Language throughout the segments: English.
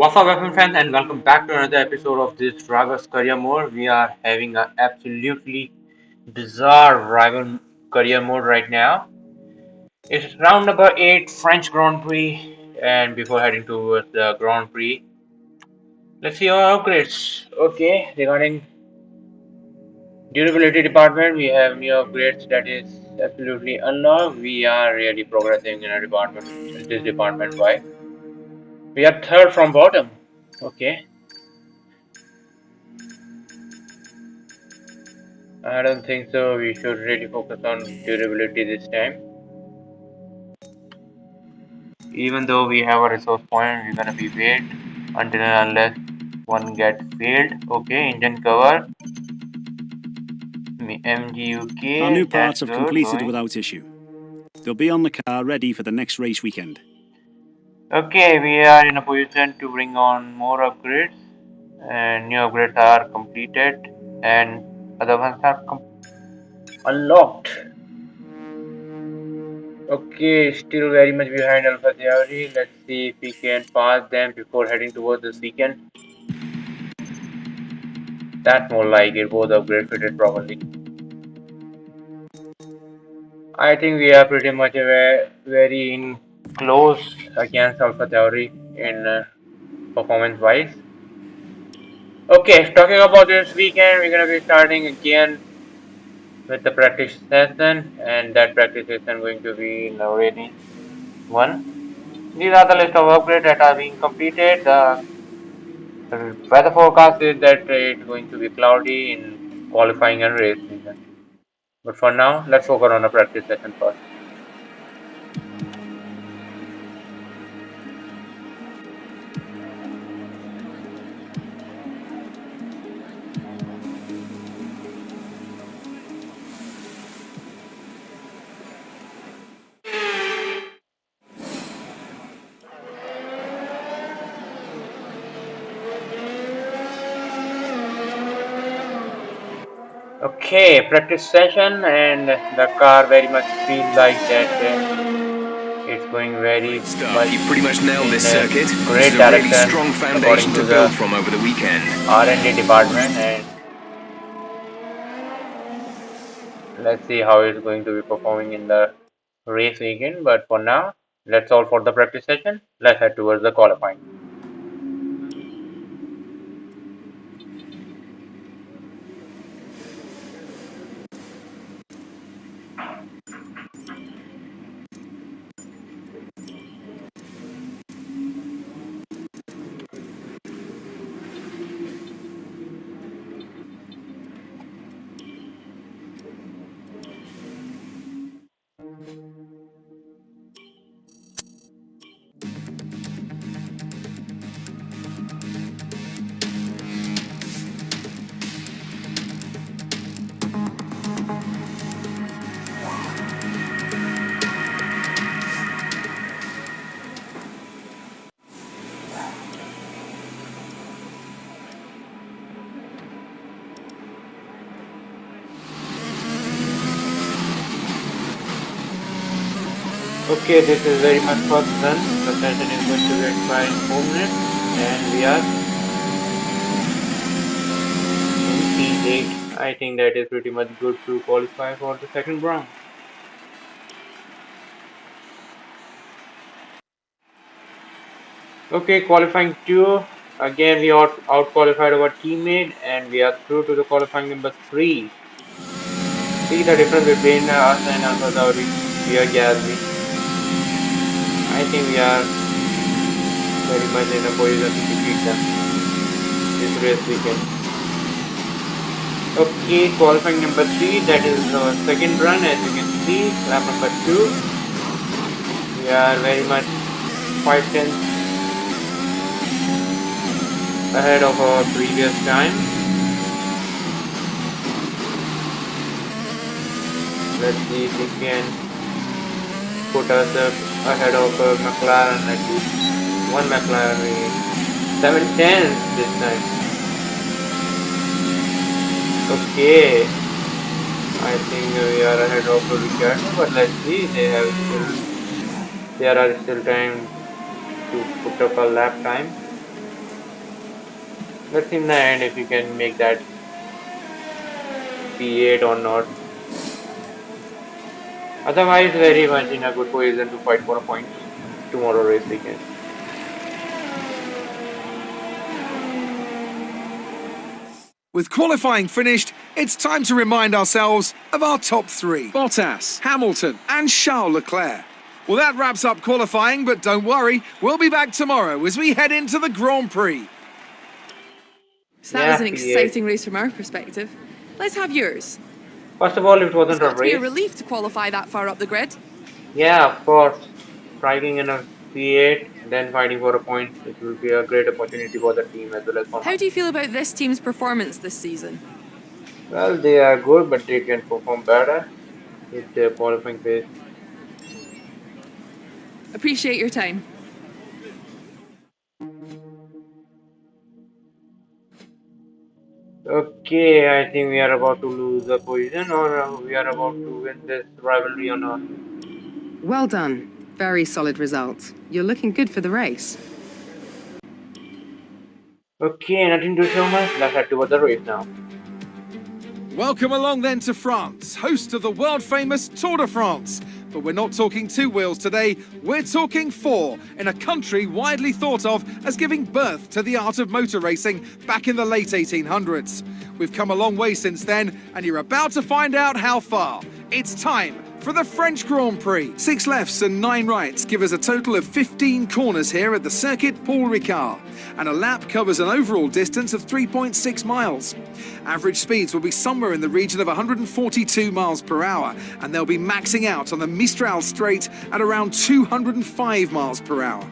What's up, FM fans, and welcome back to another episode of this Drivers Career Mode. We are having an absolutely bizarre rival career mode right now. It's round number 8 French Grand Prix, and before heading towards the Grand Prix, let's see our upgrades. Okay, regarding durability department, we have new upgrades that is absolutely unlocked. We are really progressing in a department, in this department. Why? We are third from bottom. Okay, I don't think so. We should really focus on durability this time. Even though we have a resource point, we're gonna be wait until and unless one gets failed. Okay, engine cover, Our new MGUK, that's parts have good completed going. without issue. They'll be on the car ready for the next race weekend. Okay, we are in a position to bring on more upgrades, and new upgrades are completed, and other ones are unlocked. Okay, still very much behind Alpha Theory. Let's see if we can pass them before heading towards this weekend. That's more like it, both upgrade fitted properly. I think we are pretty much very in close against Alpha Theory in performance wise. Okay, talking about this weekend, we're gonna be starting again with the practice session, and that practice session going to be in a rainy one. These are the list of upgrades that are being completed. The weather forecast is that it's going to be cloudy in qualifying and race season. But for now, let's focus on the practice session first. Okay, practice session, and the car very much feels like that it's going very much You've pretty much nailed in this a circuit. This great is a really direction strong according foundation to to build the from over the weekend. R&D department, and let's see how it's going to be performing in the race weekend. But for now, that's all for the practice session. Let's head towards the qualifying. Okay, this is very much first run. The session is going to be expired in 4 minutes, and we are in P8. I think that is pretty much good to qualify for the second round. Okay, qualifying 2. Again, we out qualified our teammate, and we are through to the qualifying number 3. See the difference between us and Alpha Tauri. We are Gasly. I think we are very much in a position to defeat them this race weekend. Okay, qualifying number 3, that is our second run. As you can see, lap number 2. We are very much 5 tenths ahead of our previous time. Let's see if we can put us ahead of McLaren, at least one McLaren. 7 tenths this time. Okay, I think we are ahead of Ricciardo, but let's see. There are still time to put up a lap time. Let's see in the end if we can make that P8 or not. Otherwise, very much in a good position to fight for a points tomorrow race weekend. With qualifying finished, it's time to remind ourselves of our top three: Bottas, Hamilton and Charles Leclerc. Well, that wraps up qualifying, but don't worry, we'll be back tomorrow as we head into the Grand Prix. So that was an Yeah, P8. exciting race from our perspective. Let's have yours. First of all, it wasn't It's a got to be a race. relief to qualify that far up the grid. Yeah, of course. Driving in a P8, then fighting for a point, it will be a great opportunity for the team as well as for How us. do you feel about this team's performance this season? Well, they are good, but they can perform better with their qualifying pace. Appreciate your time. Okay, I think we are about to lose the position, or we are about to win this rivalry or not. Well done. Very solid result. You're looking good for the race. Okay, nothing to show much. Let's head towards the race now. Welcome along then to France, host of the world-famous Tour de France. But we're not talking two wheels today, we're talking four, in a country widely thought of as giving birth to the art of motor racing back in the late 1800s. We've come a long way since then, and you're about to find out how far. It's time for the French Grand Prix. 6 lefts and 9 rights give us a total of 15 corners here at the circuit Paul Ricard, and a lap covers an overall distance of 3.6 miles. Average speeds will be somewhere in the region of 142 miles per hour, and they'll be maxing out on the Mistral Straight at around 205 miles per hour.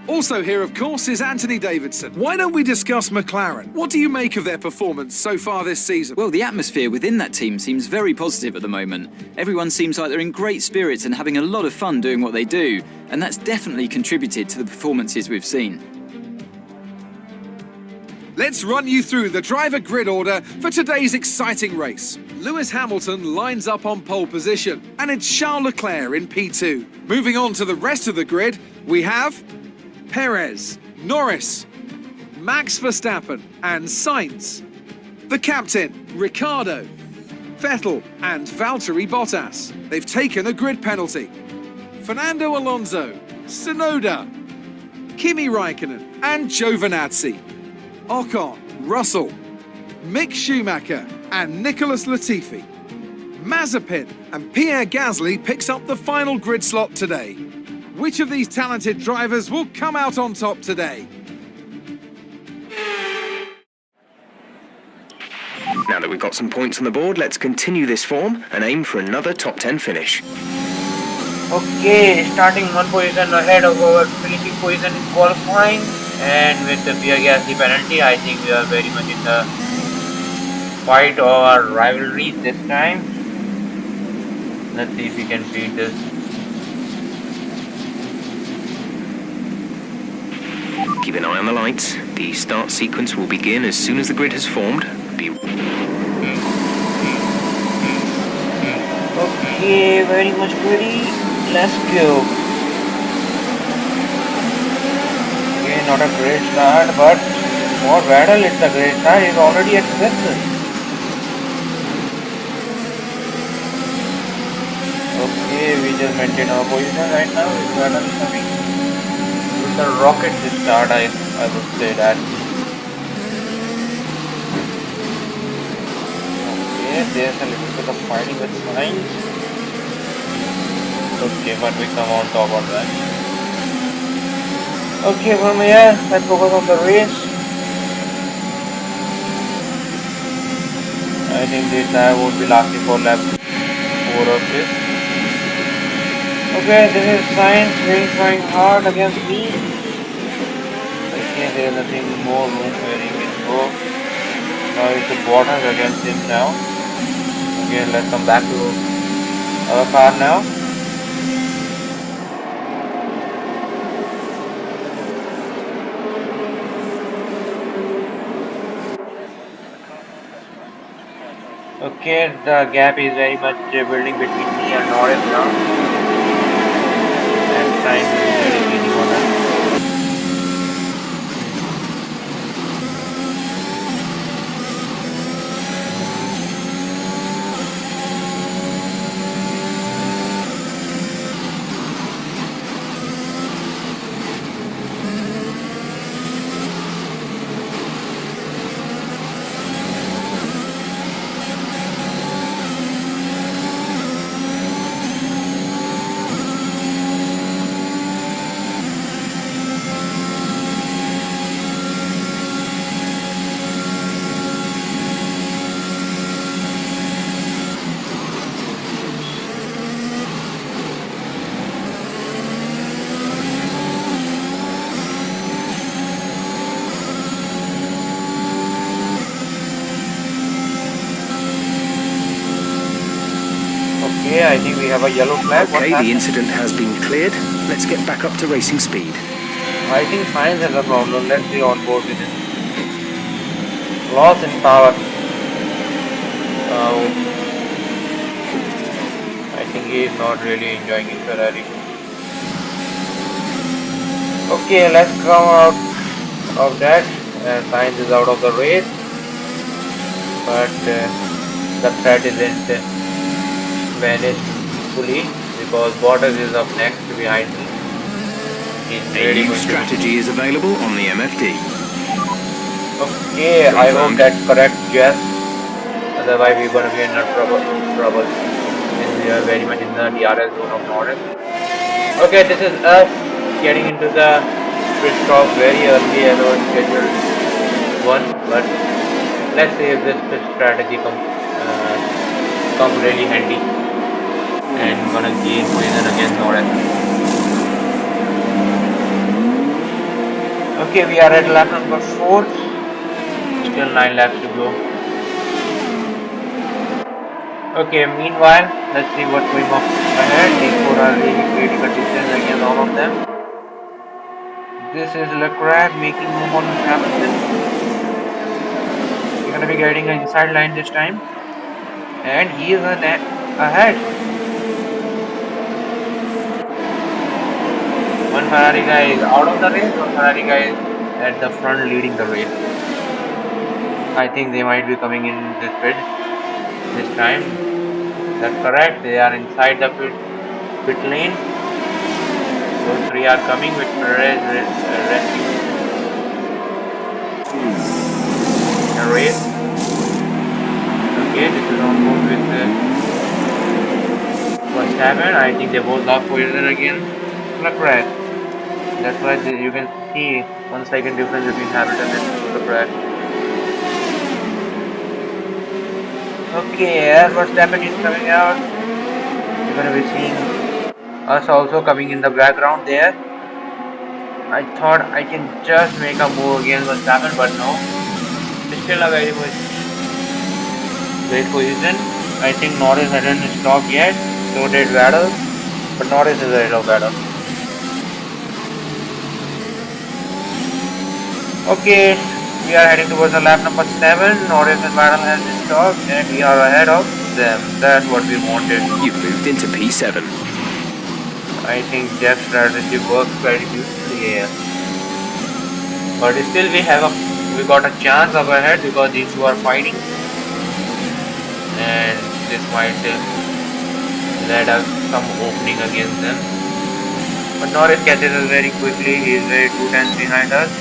Also here, of course, is Anthony Davidson. Why don't we discuss McLaren? What do you make of their performance so far this season? Well, the atmosphere within that team seems very positive at the moment. Everyone seems like they're in great spirits and having a lot of fun doing what they do, and that's definitely contributed to the performances we've seen. Let's run you through the driver grid order for today's exciting race. Lewis Hamilton lines up on pole position, and it's Charles Leclerc in P2. Moving on to the rest of the grid, we have Perez, Norris, Max Verstappen and Sainz. The captain, Ricciardo, Vettel and Valtteri Bottas. They've taken a grid penalty. Fernando Alonso, Tsunoda, Kimi Raikkonen and Giovinazzi. Ocon, Russell, Mick Schumacher and Nicholas Latifi. Mazepin and Pierre Gasly picks up the final grid slot today. Which of these talented drivers will come out on top today? Now that we've got some points on the board, let's continue this form and aim for another top 10 finish. Okay, starting one position ahead of our finishing position in qualifying, and with the Pierre Gasly penalty, I think we are very much in the fight or rivalry this time. Let's see if we can beat this. Keep an eye on the lights. The start sequence will begin as soon as the grid has formed. Okay, very much ready. Let's go. Okay, not a great start, but for Vettel it's a great start. He's already at fifth. Okay, we just maintain our position right now. Vettel is coming with a rocket this start. I would say that. Okay, there's a little bit of fighting with Sainz. Okay, but we come on top of that. Okay, from here, let's focus on the race. I think this I won't be lasting for lap 4 of this. Okay, this is Sainz really trying hard against me. Okay, there is nothing more room where he can go. Now it's the Bottas against him now. Okay, let's come back to our car now. Okay, the gap is very much building between me and Norris now. And Sainz is very leading on us. have a yellow flag. What's Okay, the happening? incident has been cleared. Let's get back up to racing speed. I think science has a problem. Let's see on board with it. Loss in power. I think he is not really enjoying his Ferrari. Okay, let's come out of that. Science is out of the race, but the threat isn't vanished fully because Bottas is up next behind me. He's A really new going to. strategy is available on the MFD. Okay, I hope Confirmed. that's correct, Jess. Otherwise, we're gonna be in a trouble. Since we are very much in the DRS zone of Norris. Okay, this is us getting into the pit stop very early as our scheduled one, but let's see if this pit strategy comes really handy and gonna gain position against Norris. Okay, we are at lap number 4. Still 9 laps to go. Okay, meanwhile, let's see what's going on ahead. These 4 are really creating a distance against all of them. This is Leclerc making move on Hamilton. We're gonna be getting an inside line this time. And he is ahead. One Ferrari guy is out of the race, one Ferrari guy is at the front leading the race. I think they might be coming in this pit this time. That's correct, they are inside the pit lane. Those 3 are coming with Perez rescue in a race. Okay, this is on board with what's happened. I think they both lost position again. Leclerc. That's why you can see 1 second difference between Hamilton and Leclerc. Okay, as Verstappen is coming out, you're gonna be seeing us also coming in the background there. I thought I can just make a move against Verstappen, but no. It's still a very much great position. I think Norris hadn't stopped yet, so did Vettel, but Norris is ahead of Vettel. Okay, we are heading towards the lap number 7. Norris and Vettel has stopped, and we are ahead of them. That's what we wanted. You've moved into P7. I think Jeff's strategy works very beautifully here. But still we got a chance up ahead because these 2 are fighting. And this might let us some opening against them. But Norris catches us very quickly. He is very 2 tenths behind us.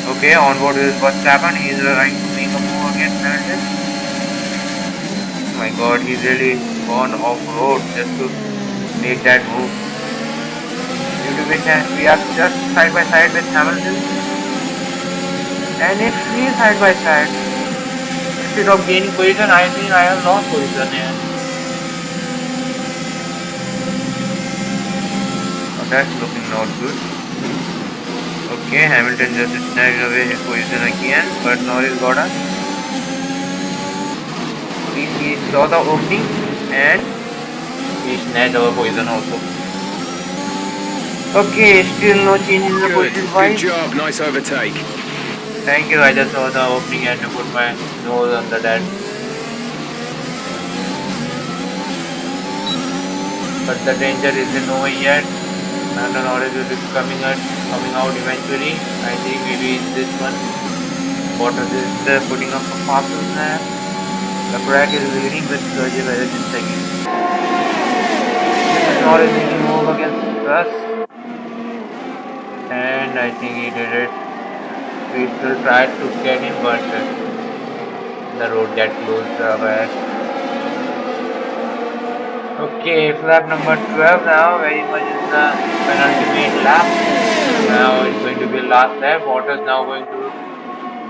Okay, on board is Verstappen. He is trying to make a move against Hamilton. Oh my god, he's really gone off road just to make that move. Due to which we are just side by side with Hamilton. And if we are side by side, instead of gaining position, I think I have lost position here. Oh, that's looking not good. Okay, Hamilton just snatched away his position again, but Norris got us. He saw the opening and he snatched our position also. Okay, still no change in the position Good wise. job, nice overtake. Thank you, I just saw the opening and to put my nose under that. But the danger isn't over yet. London Norris will be coming out eventually. I think maybe in this one. Bottas is putting up a faster snap. Leclerc is leading with Sergio Perez in second. This is Norris making move against us. And I think he did it. We still tried to get him, but the road got closed away. Okay, lap number 12 now, very much in the penultimate lap. Now it's going to be last lap. Bottas now going to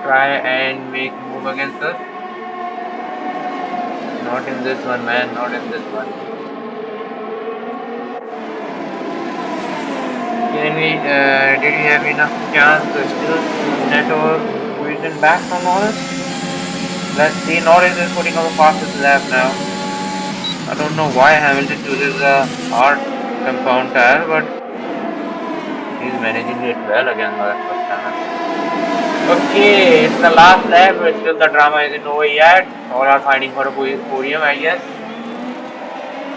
try and make move against us. Not in this one, man, not in this one. Did we have enough chance to still net our position back from Norris? Let's see, Norris is putting up a fastest lap now. I don't know why Hamilton chooses a hard compound tire, but he's managing it well against Max Verstappen. Okay, it's the last lap, but still the drama isn't over yet. All are fighting for a podium, I guess.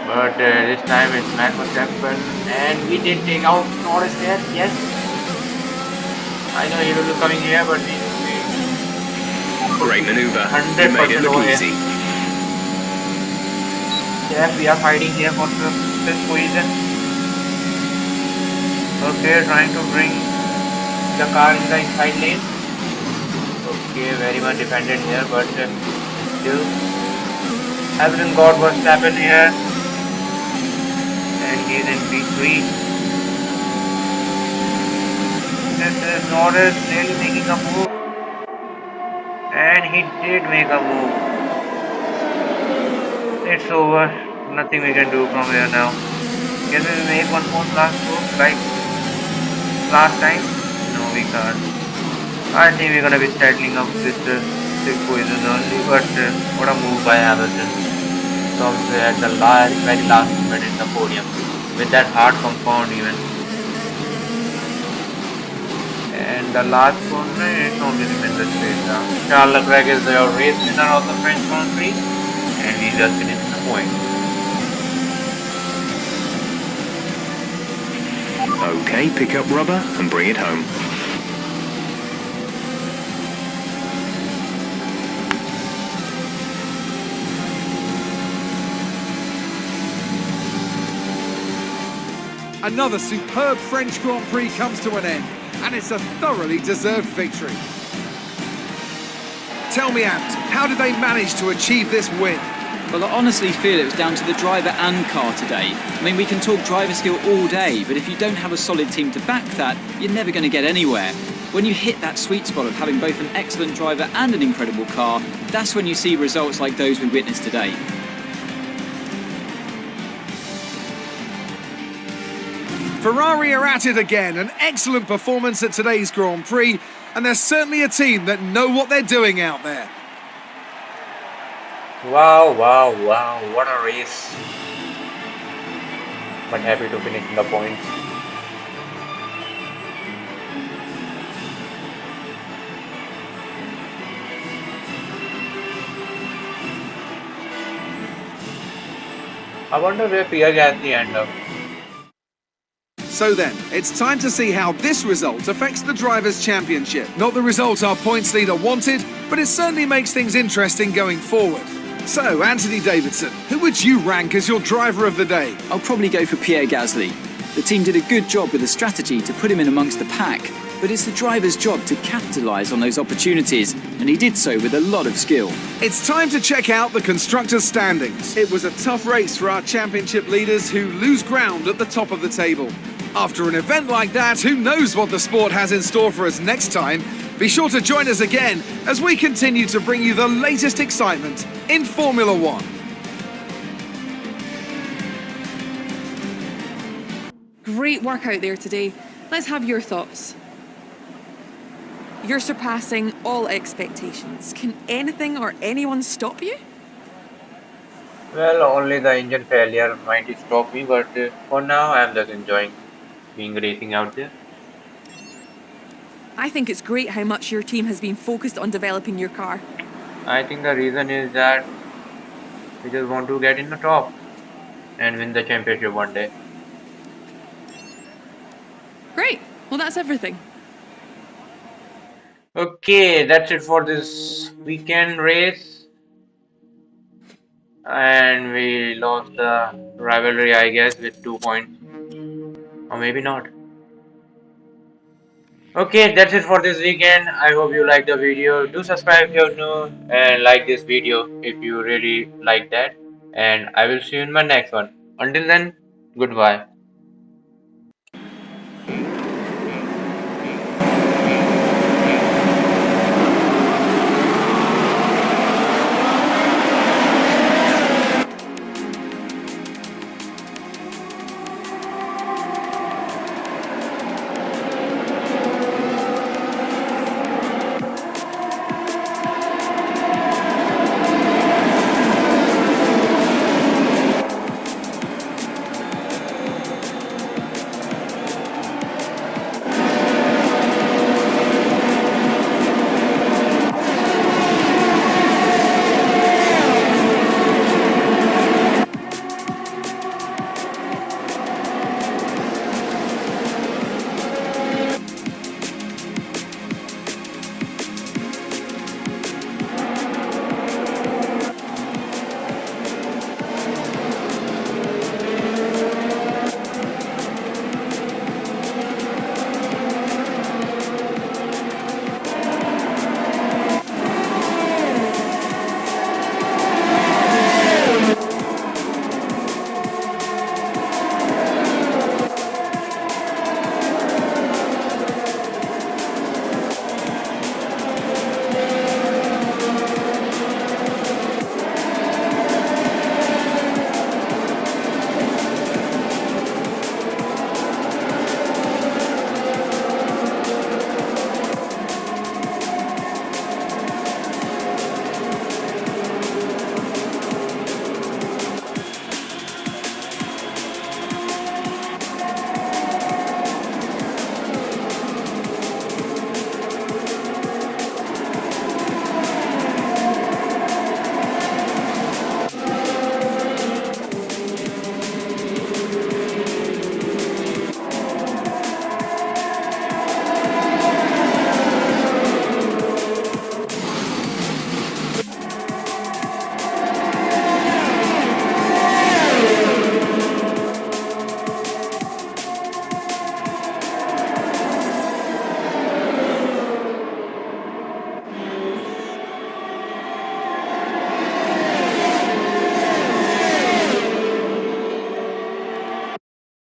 But this time it's Max Verstappen, and we did take out Norris here. Yes, I know he will be coming here, but we will be Great maneuver. You made it 100% look over here. easy. Yes, we are fighting here for the fifth position. Okay, trying to bring the car in the inside lane. Okay, very much defended here, but still Hamilton got Verstappen here, and he's in P3. This is Norris really making a move, and he did make a move. It's over. Nothing we can do from here now. Can we make one more last move like last time? No, we can't. I think we're gonna be settling up with the 6th position only, but what a move by Hamilton. Comes at the very last moment in the podium with that hard compound even. And the last one, it's only remains the straight down. Charles Leclerc is the race winner of the French Grand Prix, and he just finished the point. Okay, pick up rubber and bring it home. Another superb French Grand Prix comes to an end, and it's a thoroughly deserved victory. Tell me, Ant, how did they manage to achieve this win? Well, I honestly feel it was down to the driver and car today. I mean, we can talk driver skill all day, but if you don't have a solid team to back that, you're never going to get anywhere. When you hit that sweet spot of having both an excellent driver and an incredible car, that's when you see results like those we witnessed today. Ferrari are at it again, an excellent performance at today's Grand Prix, and they're certainly a team that know what they're doing out there. Wow, wow, wow, what a race. But happy to finish in the points. I wonder where Pierre Gasly end up. So then, it's time to see how this result affects the Drivers' Championship. Not the result our points leader wanted, but it certainly makes things interesting going forward. So, Anthony Davidson, who would you rank as your driver of the day? I'll probably go for Pierre Gasly. The team did a good job with the strategy to put him in amongst the pack, but it's the driver's job to capitalise on those opportunities, and he did so with a lot of skill. It's time to check out the Constructor Standings. It was a tough race for our championship leaders who lose ground at the top of the table. After an event like that, who knows what the sport has in store for us next time? Be sure to join us again as we continue to bring you the latest excitement in Formula One. Great work out there today. Let's have your thoughts. You're surpassing all expectations. Can anything or anyone stop you? Well, only the engine failure might stop me, but for now I'm just enjoying being racing out there. I think it's great how much your team has been focused on developing your car. I think the reason is that we just want to get in the top and win the championship one day. Great. Well, that's everything. Okay, that's it for this weekend race. And we lost the rivalry, I guess, with 2 points. Or maybe not. Okay, that's it for this weekend. I hope you liked the video. Do subscribe if you're new and like this video if you really like that. And I will see you in my next one. Until then, goodbye.